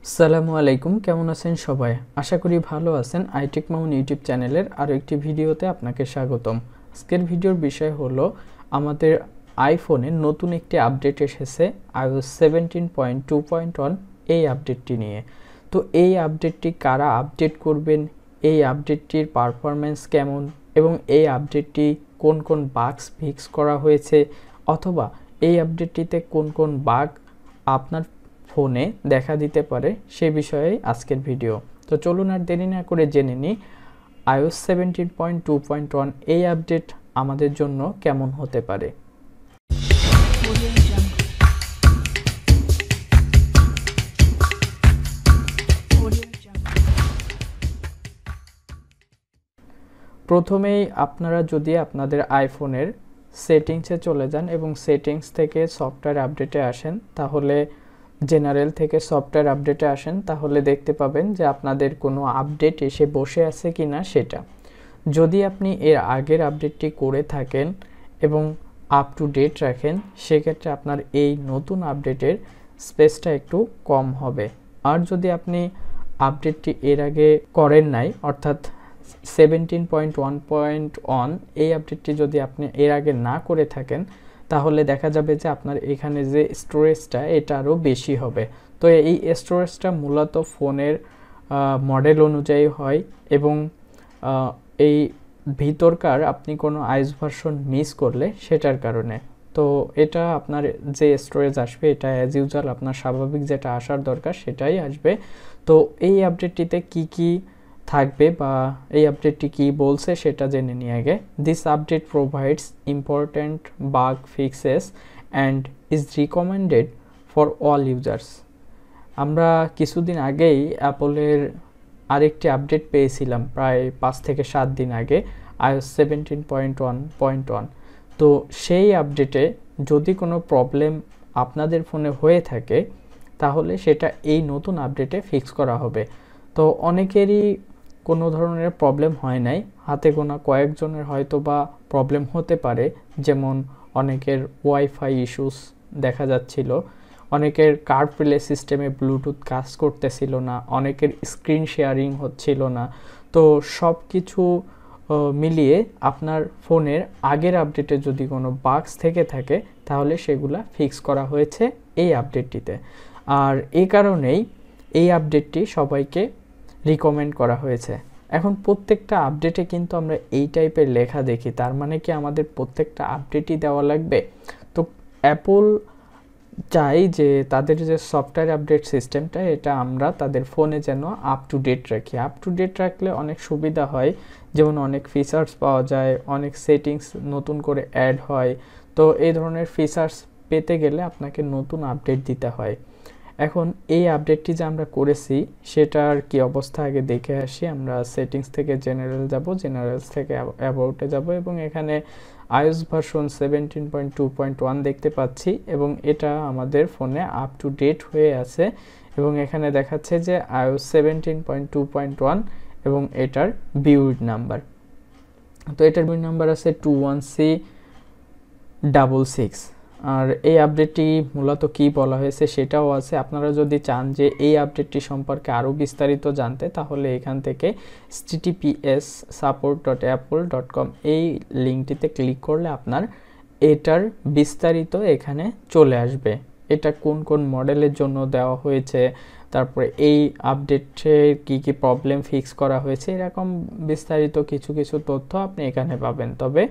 আসসালামু আলাইকুম, কেমন আছেন সবাই? আশা করি ভালো আছেন। iTechMamun ইউটিউব চ্যানেলের আরও একটি ভিডিওতে আপনাকে স্বাগতম। আজকের ভিডিওর বিষয় হলো আমাদের আইফোনে নতুন একটি আপডেট এসেছে iOS 17.2.1 এই আপডেটটি নিয়ে। তো এই আপডেটটি কারা আপডেট করবেন, এই আপডেটটির পারফরম্যান্স কেমন এবং এই আপডেটটি কোন কোন বাগস ফিক্স করা হয়েছে অথবা এই আপডেটটিতে কোন কোন বাগ আপনার ফোনে দেখা দিতে পারে সে বিষয়ে আজকের ভিডিও। তো চলুন আর দেরি না করে জেনে নিই iOS 17.2.1 এই আপডেট আমাদের জন্য কেমন হতে পারে। প্রথমেই আপনারা যদি আপনাদের আইফোনের সেটিংসে চলে যান এবং সেটিংস থেকে সফটওয়্যার আপডেটে আসেন, তাহলে জেনারেল থেকে সফটওয়্যার আপডেটে আসেন, তাহলে দেখতে পাবেন যে আপনাদের কোনো আপডেট এসে বসে আছে কিনা সেটা। যদি আপনি এর আগের আপডেটটি করে থাকেন এবং আপ টু ডেট রাখেন, সেক্ষেত্রে আপনার এই নতুন আপডেটের স্পেসটা একটু কম হবে। আর যদি আপনি আপডেটটি এর আগে করেন নাই, অর্থাৎ 17.1.1 এই আপডেটটি যদি আপনি এর আগে না করে থাকেন, তাহলে দেখা যাবে যে আপনার এখানে যে স্টোরেজটা এটা আরও বেশি হবে। তো এই স্টোরেজটা মূলত ফোনের মডেল অনুযায়ী হয় এবং এই ভিতরকার আপনি কোনো আইওএস ভার্সন মিস করলে সেটার কারণে। তো এটা আপনার যে স্টোরেজ আসবে এটা অ্যাজ ইউজুয়াল আপনার স্বাভাবিক যেটা আসার দরকার সেটাই আসবে। তো এই আপডেটটিতে কি কি থাকবে বা এই আপডেটটি কি বলছে সেটা জেনে নিয়ে আগে। This update provides important bug fixes and is recommended for all users. আমরা কিছুদিন আগেই অ্যাপলের আরেকটি আপডেট পেয়েছিলাম, প্রায় 5 থেকে 7 দিন আগে, iOS 17.1.1। তো সেই আপডেটে যদি কোনো প্রবলেম আপনাদের ফোনে হয়ে থাকে তাহলে সেটা এই নতুন আপডেটে ফিক্স করা হবে। তো অনেকেরই কোনো ধরনের প্রবলেম হয় নাই, হাতে গোনা কয়েকজনের হয়তো বা প্রবলেম হতে পারে, যেমন অনেকের ওয়াইফাই ইস্যুস দেখা যাচ্ছিল, অনেকের কারপ্লে সিস্টেমে ব্লুটুথ কাজ করতেছিল না, অনেকের স্ক্রিন শেয়ারিং হচ্ছিল না। তো সব কিছু মিলিয়ে আপনার ফোনের আগের আপডেটে যদি কোনো বাগস থেকে থাকে তাহলে সেগুলা ফিক্স করা হয়েছে এই আপডেটটিতে। আর এই কারণেই এই আপডেটটি সবাইকে রিকমেন্ড করা হয়েছে। এখন প্রত্যেকটা আপডেটে কিন্তু আমরা এই টাইপের লেখা দেখি, তার মানে কি আমাদের প্রত্যেকটা আপডেটই দেওয়া লাগবে? তো অ্যাপল চাই যে তাদের যে সফটওয়্যার আপডেট সিস্টেমটা এটা আমরা তাদের ফোনে যেন আপ টু ডেট রাখি। আপ টু ডেট রাখলে অনেক সুবিধা হয়, যেমন অনেক ফিচার্স পাওয়া যায়, অনেক সেটিংস নতুন করে অ্যাড হয়। তো এই ধরনের ফিচার্স পেতে গেলে আপনাকে নতুন আপডেট দিতে হয়। এখন এই আপডেটটি যে আমরা করেছি সেটার কি অবস্থা আগে দেখে আসি। আমরা সেটিংস থেকে জেনারেল যাব, জেনারেলস থেকে অ্যাবাউটে যাব এবং এখানে iOS ভার্সন 17.2.1 দেখতে পাচ্ছি এবং এটা আমাদের ফোনে আপ টু ডেট হয়ে আছে এবং এখানে দেখাচ্ছে যে iOS 17.2.1 এবং এটার বিল্ড নাম্বার। তো এটার বিল্ড নাম্বার আছে 21C66। আর এই আপডেটটি মূলত কি বলা হয়েছে সেটাও আছে। আপনারা যদি চান যে এই আপডেটটি সম্পর্কে আরও বিস্তারিত জানতে, তাহলে এখান থেকে https://support.apple.com এই লিঙ্কটিতে ক্লিক করলে আপনার এটার বিস্তারিত এখানে চলে আসবে। এটা কোন কোন মডেলের জন্য দেওয়া হয়েছে, তারপরে এই আপডেটে কি কি প্রবলেম ফিক্স করা হয়েছে, এরকম বিস্তারিত কিছু কিছু তথ্য আপনি এখানে পাবেন। তবে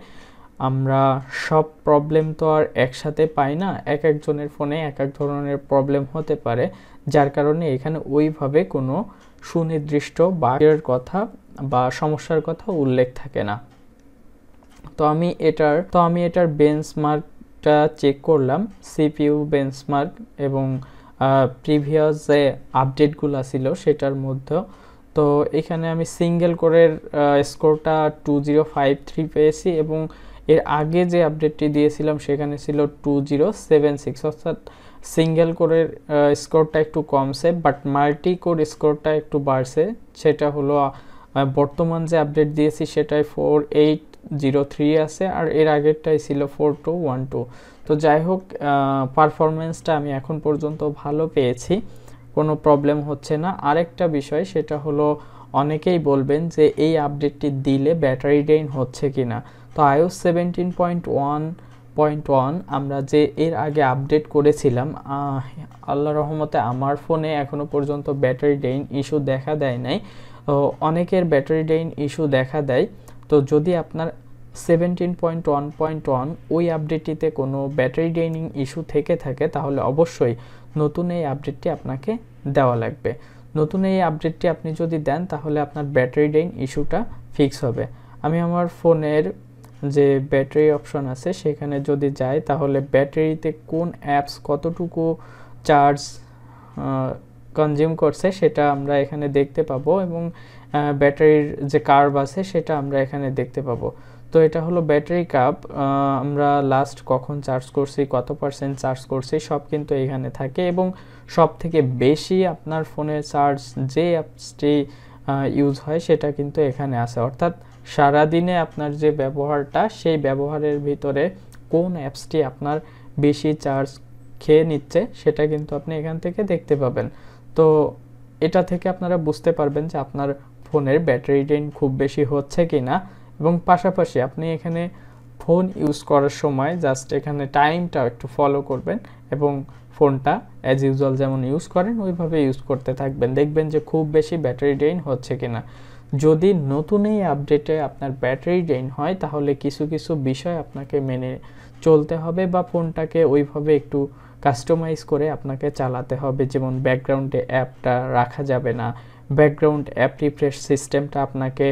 আমরা সব প্রবলেম তো আর একসাথে পাই না, এক একজনের ফোনে এক এক ধরনের প্রবলেম হতে পারে, যার কারণে এখানে ওইভাবে কোনো সুনির্দিষ্ট বাগের কথা বা সমস্যার কথা উল্লেখ থাকে না। তো আমি এটার বেঞ্চমার্কটা চেক করলাম, সিপিইউ বেঞ্চমার্ক এবং প্রিভিয়াস যে আপডেটগুলো ছিল সেটার মধ্যে। তো এখানে আমি সিঙ্গেল কোরের স্কোরটা 2053 পেয়েছি এবং এর আগে যে আপডেটটি দিয়েছিলাম সেখানে ছিল 2076, অর্থাৎ সিঙ্গেল কোরের স্কোরটা একটু কমছে, বাট মাল্টি কোর স্কোরটা একটু বাড়ছে। সেটা হলো বর্তমান যে আপডেট দিয়েছি সেটাই 4803 আছে আর এর আগেরটাই ছিল 4212। তো যাই হোক, পারফরমেন্সটা আমি এখন পর্যন্ত ভালো পেয়েছি। কোনো প্রবলেম হচ্ছে না। আরেকটা বিষয় সেটা হলো অনেকেই বলবেন যে এই আপডেটটি দিলে ব্যাটারি ড্রেন হচ্ছে কিনা। তো iOS 17.1.1 আমরা যে এর আগে আপডেট করেছিলাম, আল্লাহর রহমতে আমার ফোনে এখনো পর্যন্ত ব্যাটারি ড্রেন ইস্যু দেখা দেয় নাই। অনেকের ব্যাটারি ড্রেন ইস্যু দেখা দেয়। তো যদি আপনার 17.1.1 ওই আপডেটটিতে কোনো ব্যাটারি ড্রেনিং ইস্যু থেকে থাকে তাহলে অবশ্যই নতুন এই আপডেটটি আপনাকে দেওয়া লাগবে। নতুন এই আপডেটটি আপনি যদি দেন তাহলে আপনার ব্যাটারি ড্রেন ইস্যুটা ফিক্স হবে। আমি আমার ফোনের যে ব্যাটারি অপশন আছে সেখানে যদি যাই তাহলে ব্যাটারিতে কোন অ্যাপস কতটুকু চার্জ কনজিউম করছে সেটা আমরা এখানে দেখতে পাবো, এবং ব্যাটারির যে কার্ভ আছে সেটা আমরা এখানে দেখতে পাবো। তো এটা হলো ব্যাটারি কার্ভ, আমরা লাস্ট কখন চার্জ করছি, কত পার্সেন্ট চার্জ করছি সব কিন্তু এখানে থাকে, এবং সব থেকে বেশি আপনার ফোনের চার্জ যে অ্যাপসটি ইউজ হয় সেটা কিন্তু এখানে আছে। অর্থাৎ সারাদিনে আপনার যে ব্যবহারটা সেই ব্যবহারের ভিতরে কোন অ্যাপসটি আপনার বেশি চার্জ খেয়ে নিচ্ছে সেটা কিন্তু আপনি এখান থেকে দেখতে পাবেন। তো এটা থেকে আপনারা বুঝতে পারবেন যে আপনার ফোনের ব্যাটারি ড্রেন খুব বেশি হচ্ছে কিনা। এবং পাশাপাশি আপনি এখানে ফোন ইউজ করার সময় জাস্ট এখানে টাইমটা একটু ফলো করবেন এবং ফোনটা অ্যাজ ইউজুয়াল যেমন ইউজ করেন ওইভাবে ইউজ করতে থাকবেন, দেখবেন যে খুব বেশি ব্যাটারি ড্রেন হচ্ছে কিনা। যদি নতুন এই আপডেটে আপনার ব্যাটারি ড্রেন হয় তাহলে কিছু কিছু বিষয় আপনাকে মেনে চলতে হবে বা ফোনটাকে ওইভাবে একটু কাস্টমাইজ করে আপনাকে চালাতে হবে। যেমন ব্যাকগ্রাউন্ডে অ্যাপটা রাখা যাবে না, ব্যাকগ্রাউন্ড অ্যাপ রিফ্রেশ সিস্টেমটা আপনাকে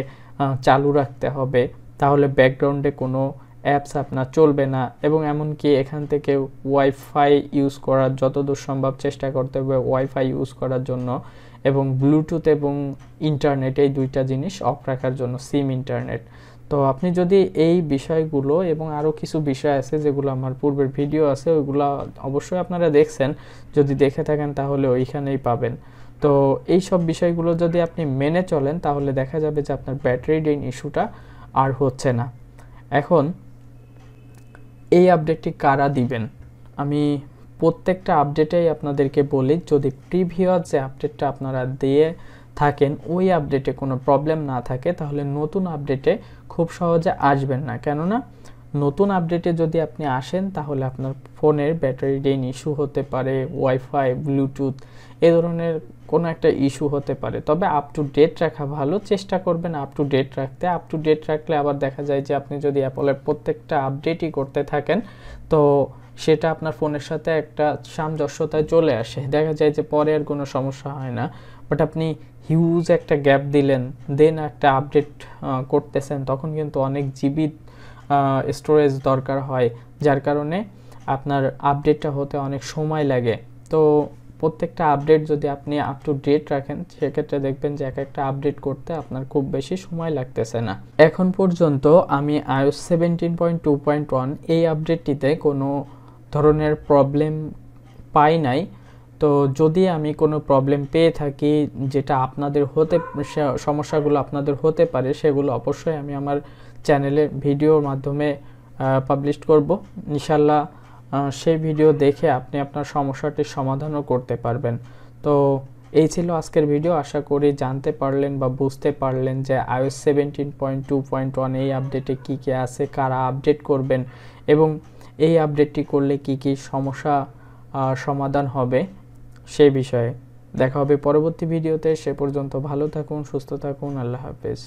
চালু রাখতে হবে, তাহলে ব্যাকগ্রাউন্ডে কোনো অ্যাপস আপনার চলবে না। এবং এমনকি এখান থেকে ওয়াইফাই ইউজ করার যতদূর সম্ভব চেষ্টা করতে হবে ওয়াইফাই ইউজ করার জন্য, এবং ব্লুটুথ এবং ইন্টারনেট এই দুইটা জিনিস অফ রাখার জন্য, সিম ইন্টারনেট। তো আপনি যদি এই বিষয়গুলো এবং আরও কিছু বিষয় আছে যেগুলো আমার পূর্বের ভিডিও আছে ওইগুলো অবশ্যই আপনারা দেখছেন, যদি দেখে থাকেন তাহলে ওইখানেই পাবেন। তো এই সব বিষয়গুলো যদি আপনি মেনে চলেন তাহলে দেখা যাবে যে আপনার ব্যাটারি ড্রেন ইস্যুটা আর হচ্ছে না। এখন এই আপডেটটি কারা দিবেন, আমি প্রত্যেকটা আপডেটেই আপনাদেরকে বলি যদি প্রিভিয়াস যে আপডেটটা আপনারা দিয়ে থাকেন ওই আপডেটে কোনো প্রবলেম না থাকে তাহলে নতুন আপডেটে খুব সহজে আসবেন না। কেননা নতুন আপডেটে যদি আপনি আসেন তাহলে আপনার ফোনের ব্যাটারি ড্রেন ইস্যু হতে পারে, ওয়াইফাই, ব্লুটুথ এ ধরনের কোনো একটা ইস্যু হতে পারে। তবে আপ টু ডেট রাখা ভালো, চেষ্টা করবেন আপ টু ডেট রাখতে। আপ টু ডেট রাখলে আবার দেখা যায় যে আপনি যদি অ্যাপলের প্রত্যেকটা আপডেটই করতে থাকেন তো সেটা আপনার ফোনের সাথে একটা সামঞ্জস্যতায় চলে আসে, দেখা যায় যে পরে আর কোনো সমস্যা হয় না। বাট আপনি হিউজ একটা গ্যাপ দিলেন, দেন একটা আপডেট করতেছেন, তখন কিন্তু অনেক জিবি স্টোরেজ দরকার হয়, যার কারণে আপনার আপডেটটা হতে অনেক সময় লাগে। তো প্রত্যেকটা আপডেট যদি আপনি আপ টু ডেট রাখেন সেক্ষেত্রে দেখবেন যে এক একটা আপডেট করতে আপনার খুব বেশি সময় লাগতেছে না। এখন পর্যন্ত আমি iOS 17.2.1 এই আপডেটটিতে কোনো ধরনের প্রবলেম পাই নাই। তো যদি আমি কোনো প্রবলেম পেয়ে থাকি যেটা আপনাদের সমস্যাগুলো আপনাদের হতে পারে সেগুলো অবশ্যই আমি আমার চ্যানেলে ভিডিওর মাধ্যমে পাবলিশ করব ইনশাল্লাহ। সেই ভিডিও দেখে আপনি আপনার সমস্যাটির সমাধানও করতে পারবেন। তো এই ছিল আজকের ভিডিও, আশা করি জানতে পারলেন বা বুঝতে পারলেন যে iOS 17.2.1 এই আপডেটে কী কী আছে, কারা আপডেট করবেন এবং এই আপডেটটি করলে কি কি সমস্যা সমাধান হবে সেই বিষয়ে। দেখা হবে পরবর্তী ভিডিওতে, সে পর্যন্ত ভালো থাকুন, সুস্থ থাকুন, আল্লাহ হাফেজ।